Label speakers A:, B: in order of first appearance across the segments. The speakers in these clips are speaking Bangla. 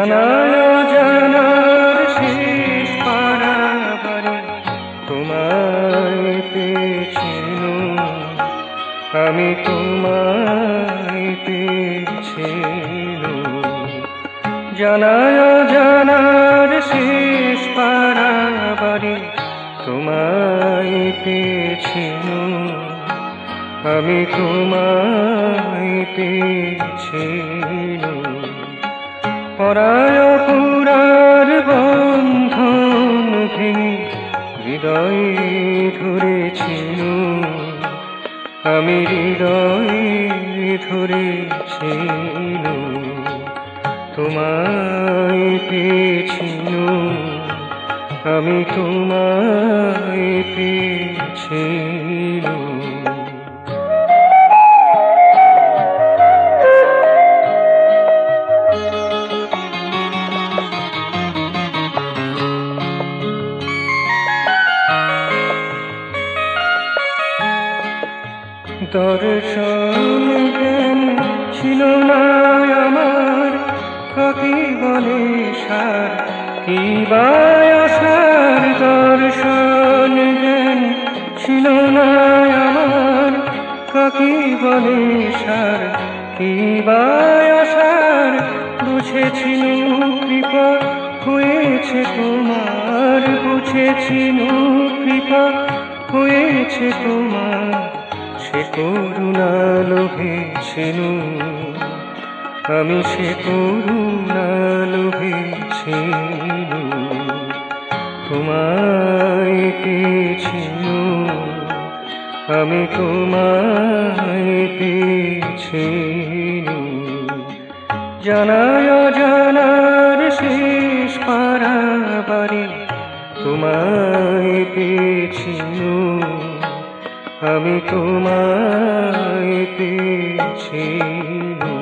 A: জানায় জানার শেষ পারাবারে তোমায় পেয়েছিনু, আমি তোমায় পেয়েছিনু। জানায় জানার শেষ পারাবারে তোমায় পেয়েছিনু, আমি তোমায় পেয়েছিনু। পরায় পুরার বন্ধন ভেঙে হৃদয়ে ধরেছিনু, আমি হৃদয়ে ধরেছিনু। তোমায় পেয়েছিনু, আমি তোমায় পেয়েছিনু। দর্শন জ্ঞান ছিল না আমার, কাকে বলে সার কি বা আশার। দর্শন জ্ঞান ছিল না আমার, কাকে বলে সার কি বা আশার। বুঝেছিনু কৃপা হয়েছে তোমার, বুঝেছিনু কৃপা হয়েছে তোমার। সে করুণা লোভেছিনু, আমি সে করুণা লোভেছিনু। তোমায় পেয়েছিনু, আমি তোমায় পেয়েছিনু। জানায় জানার শেষ পারাবারে তোমায় পেয়েছিনু, আমি তোমায় পেয়েছিনু।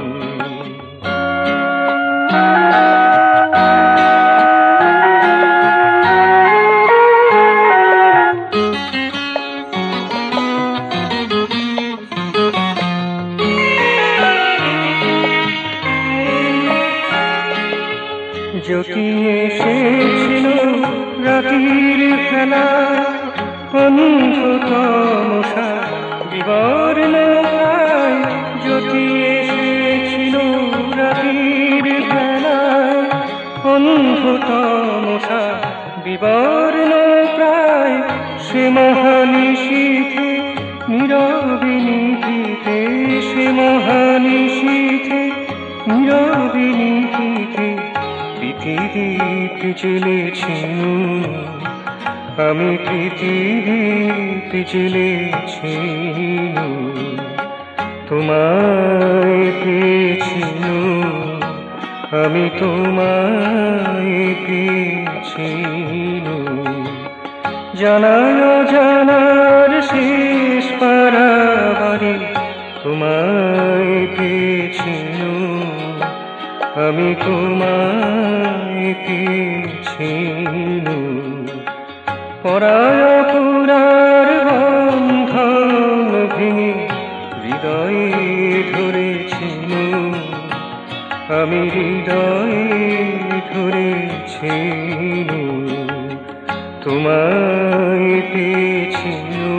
A: জ্যোতি এসেছিল রাতির খেলা, অন্ধ তমসা বিবর্ণ প্রায়। জ্যোতি এসেছিল রাতির খেলায়, অন্ধ তমসা বিবর্ণ প্রায়। সে মহানিশীথে নীরবে নিভৃতে, সে মহানিশীথে নীরবে নিভৃতে পৃথিবীপ জ্বেলেছিনু, আমি পৃথিবীতে জ্বেলেছিনু। তোমায় পেয়েছিনু, আমি তোমায় পেয়েছিনু। জানায় জানার শেষ পারাবারে তোমায় পেয়েছিনু, আমি তোমায় পেয়েছিনু। পরায় পুরার বন্ধন ভেঙে হৃদয়ে ধরেছিনু, আমি হৃদয়ে ধরেছিনু। তোমায় পেয়েছিনু,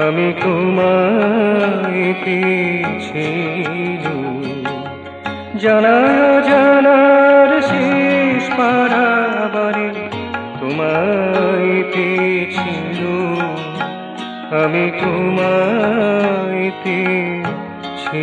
A: আমি তোমায় পেয়েছিনু। জানায় জানার শেষ পারাবারে তোমায় পেয়েছিনু, আমি তোমায় পেয়েছিনু।